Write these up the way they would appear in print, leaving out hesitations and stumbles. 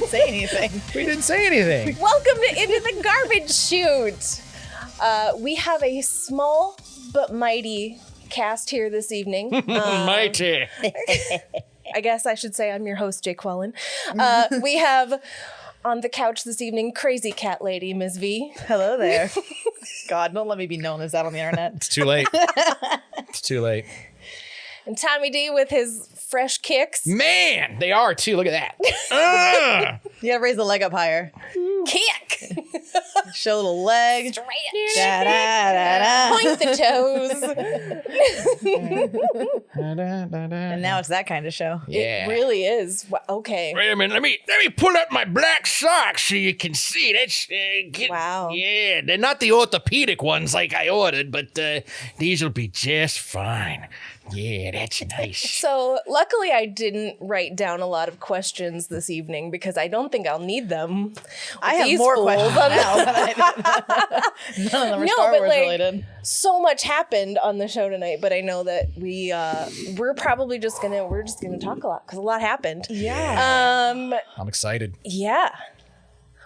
say anything. We didn't say anything. Welcome to Into the Garbage Chute. We have a small but mighty cast here this evening. Mighty. I guess I should say I'm your host, Jake Quellen. We have on the couch this evening, crazy cat lady, Ms. V. Hello there. God, don't let me be known as that on the internet. It's too late. It's too late. And Tommy D with his fresh kicks. Man, they are too. Look at that. You gotta raise the leg up higher. Kick! Show a little leg. Stretch. Da, da, da, da. Point the toes. And now it's that kind of show. Yeah. It really is. Okay. Wait a minute. Let me pull up my black socks so you can see. That's Wow. Yeah, they're not the orthopedic ones like I ordered, but these will be just fine. Yeah, that's nice. So luckily I didn't write down a lot of questions this evening because I don't think I'll need them. I have more questions now than I did. None of them are Star Wars related. So much happened on the show tonight, but I know that we're probably just gonna talk a lot because a lot happened. Yeah. I'm excited. Yeah.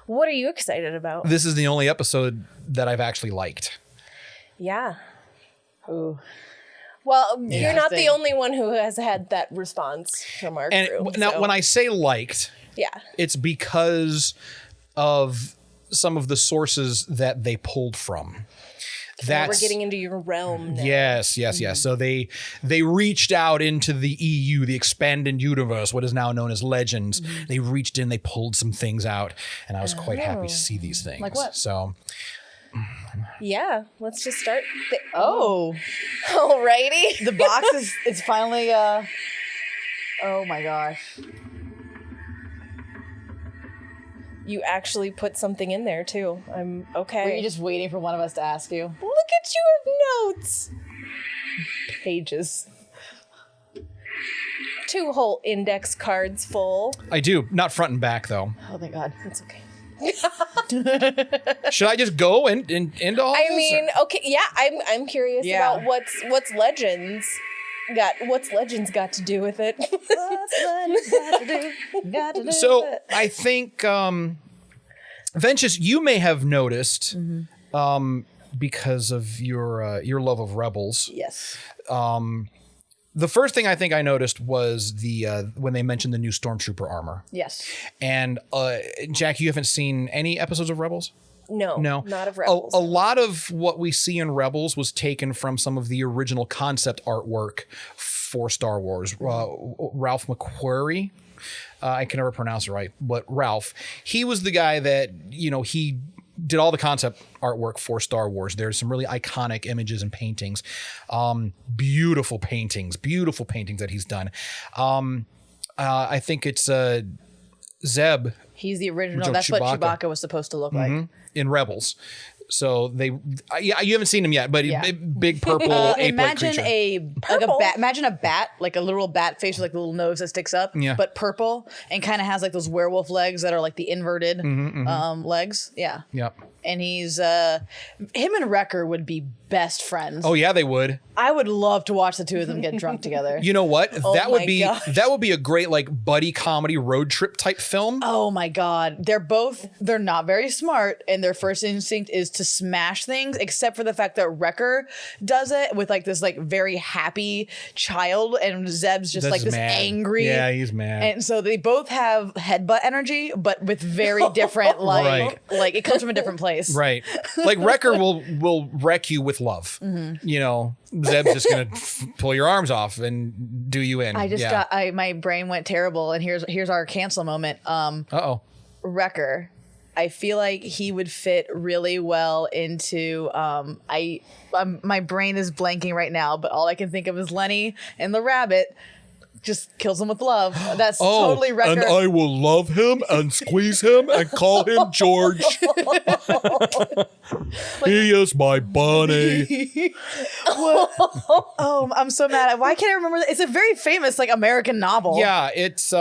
What are you excited about? This is the only episode that I've actually liked. Yeah. Ooh. Well, you're not the Interesting. only one who has had that response from our crew. Now, so. when I say liked, Yeah. it's because of some of the sources that they pulled from. Now we're getting into your realm now. Yes. So they reached out into the EU, the expanded universe, what is now known as Legends. They reached in, they pulled some things out, and I was quite happy to see these things. Like what? So Yeah. Let's just start. Oh. Alrighty. The box is it's finally oh my gosh. You actually put something in there too. I'm okay. Were you just waiting for one of us to ask you? Look at you have notes. Pages. 2 whole index cards full. I do, not front and back though. Oh thank God. That's okay. Should I just go into all I this? mean, okay, yeah, I'm curious Yeah. about what's Legends got to do with it. Got to do So it. I think, Ventus, you may have noticed, because of your love of Rebels. Yes. The first thing I think I noticed was the when they mentioned the new Stormtrooper armor. Yes. And Jack, you haven't seen any episodes of Rebels? No, No, not of Rebels. A lot of what we see in Rebels was taken from some of the original concept artwork for Star Wars. Ralph McQuarrie, I can never pronounce it right, but Ralph, he was the guy that, he did all the concept artwork for Star Wars. There's some really iconic images and paintings, beautiful paintings that he's done. I think it's Zeb. He's the original. Which That's was what Chewbacca. Chewbacca was supposed to look like. In Rebels. So you haven't seen him yet, but Yeah. big purple ape-like Imagine creature. imagine a bat, like a literal bat face with like the little nose that sticks up, Yeah. but purple and kind of has like those werewolf legs that are like the inverted legs. Yeah. Yep. And he's him and Wrecker would be best friends. Oh yeah, they would. I would love to watch the two of them get drunk together. You know what? That would my be gosh. that would be a great like buddy comedy road trip type film. Oh my God. They're not very smart, and their first instinct is to smash things, except for the fact that Wrecker does it with like this like very happy child, and Zeb's just like this mad. angry. Yeah, he's mad. And so they both have headbutt energy, but with very different Right. like it comes from a different place. Right. Like Wrecker will wreck you with love. Zeb's just gonna pull your arms off and do you in. I just my brain went terrible, and here's our cancel moment. Uh-oh. Wrecker, I feel like he would fit really well into my brain is blanking right now, but all I can think of is Lenny and the rabbit just kills him with love. That's totally Wrecker. And I will love him and squeeze him and call him George. He is my bunny. Oh, I'm so mad. Why can't I remember that? It's a very famous like American novel. Yeah, it's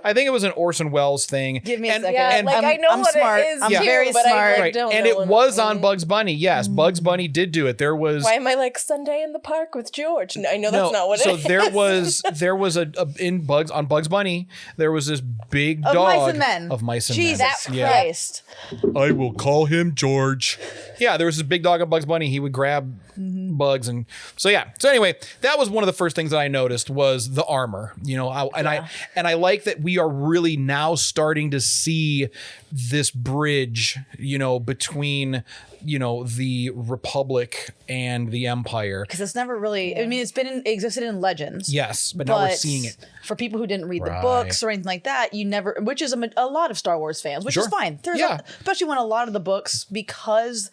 I think it was an Orson Welles thing. Give me a second. Yeah, like I know I'm what smart. it is. I'm too, very but smart. I Right. don't And know it what was on Bugs Bunny. Yes, Bugs Bunny did do it. There was. Why am I like Sunday in the park with George? No, I know that's not what it is. So there was on Bugs Bunny, there was this big Of dog Mice and Men. of Mice and Jesus Men. Christ. I will call him George. Yeah, there was this big dog of Bugs Bunny. He would grab bugs, and so anyway, that was one of the first things that I noticed was the armor. I like that we are really now starting to see this bridge, between the Republic and the Empire. Because it's never really, I mean, it existed in legends. Yes, but now we're seeing it. For people who didn't read the Right. books or anything like that, which is a lot of Star Wars fans, which is Sure. fine. Especially when a lot of the books, because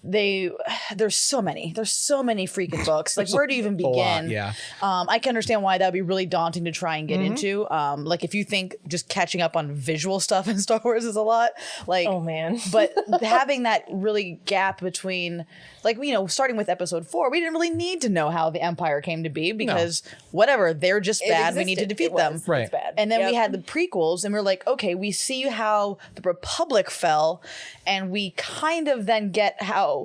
there's so many freaking books. Like, where do you even begin? Yeah. I can understand why that would be really daunting to try and get into. Like, if you think just catching up on visual stuff in Star Wars is a lot, like, Oh, man. but having that really gap between, like, starting with episode 4, we didn't really need to know how the Empire came to be because whatever, they're just bad. We need to defeat them. Right. It's bad. And then we had the prequels, and we're like, okay, we see how the Republic fell, and we kind of then get how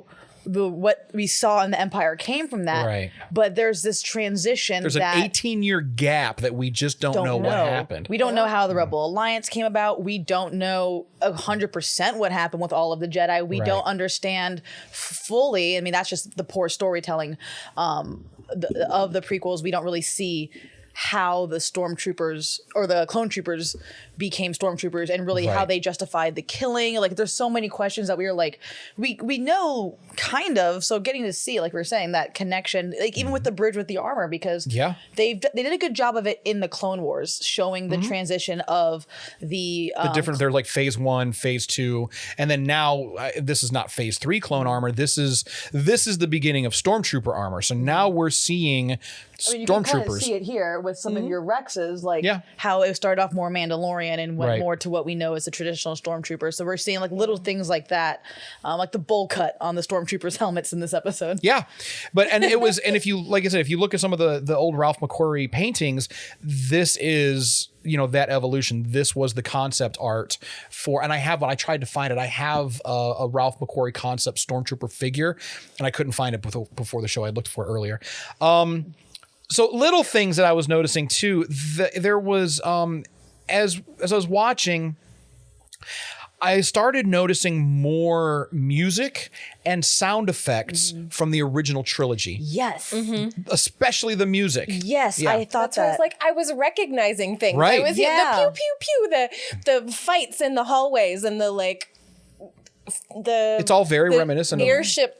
what we saw in the Empire came from that. Right. But there's this transition. There's an 18-year gap that we just don't know what happened. We don't know how the Rebel Alliance came about. We don't know 100% what happened with all of the Jedi. We don't understand fully. I mean, that's just the poor storytelling of the prequels. We don't really see how the stormtroopers or the clone troopers became stormtroopers and really how they justified the killing. Like, there's so many questions that we were like, we know kind of. So getting to see, like we were saying, that connection, like even with the bridge with the armor, because they did a good job of it in the Clone Wars, showing the transition of the different. They're like phase 1, phase 2, and then now this is not phase 3 clone armor. This is the beginning of stormtrooper armor. So now we're seeing you can kind of stormtroopers. see it here with some of your Rexes, like how it started off more Mandalorian and went more to what we know as the traditional stormtrooper. So we're seeing like little things like that, like the bowl cut on the stormtroopers' helmets in this episode. Yeah, and if you, like I said, if you look at some of the old Ralph McQuarrie paintings, this is that evolution. This was the concept art for, and when I tried to find it, I have a Ralph McQuarrie concept stormtrooper figure, and I couldn't find it before the show. I looked for it earlier. So little things that I was noticing too. There was as I was watching, I started noticing more music and sound effects from the original trilogy. Yes. Especially the music. Yes, Yeah. I thought That's why I that. was like, I was recognizing things. Right. I was the pew pew pew, the fights in the hallways, and the It's all very reminiscent of airship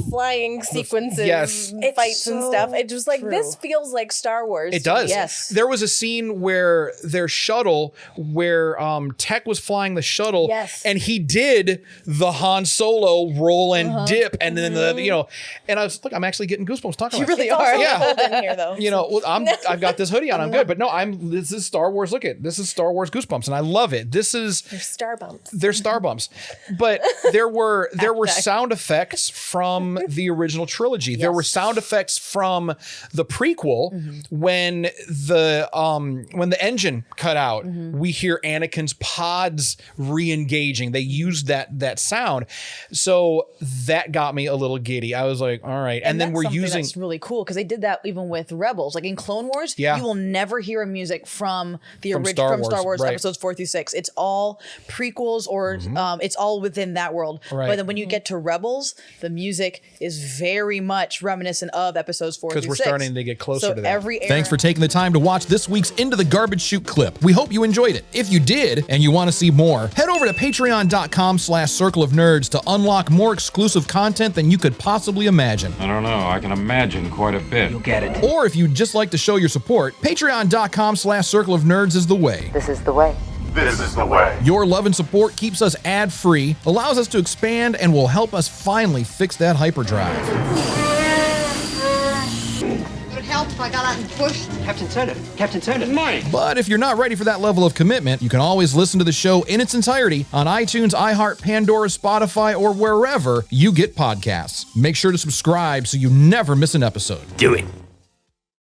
flying sequences, yes. fights and stuff. It was like, this feels like Star Wars. It does. Yes. There was a scene where their shuttle, where Tech was flying the shuttle, and he did the Han Solo roll and dip, and then and I was like, I'm actually getting goosebumps talking about it. really are. Yeah. Cold in here though. I've got this hoodie on. I'm good, but this is Star Wars. This is Star Wars goosebumps, and I love it. They're star bumps. They're star bumps, but there were sound effects from the original trilogy. There were sound effects from the prequel when the engine cut out. We hear Anakin's pods re-engaging. They used that sound, so that got me a little giddy. I was like, all right, and then we're using. That's really cool because they did that even with Rebels. Like in Clone Wars, you will never hear a music from the original Star Wars episodes 4 through 6. It's all prequels or it's all within that world. But then when you get to Rebels, the music is very much reminiscent of episodes 4 through 6. Because we're starting to get closer to that. Thanks for taking the time to watch this week's Into the Garbage Chute clip. We hope you enjoyed it. If you did, and you want to see more, head over to patreon.com/Circle of Nerds to unlock more exclusive content than you could possibly imagine. I don't know, I can imagine quite a bit. You'll get it. Or if you'd just like to show your support, patreon.com/Circle of Nerds is the way. This is the way. This is the way. Your love and support keeps us ad-free, allows us to expand, and will help us finally fix that hyperdrive. Would it help if I got out and pushed? Captain Turner. Mike! But if you're not ready for that level of commitment, you can always listen to the show in its entirety on iTunes, iHeart, Pandora, Spotify, or wherever you get podcasts. Make sure to subscribe so you never miss an episode. Do it.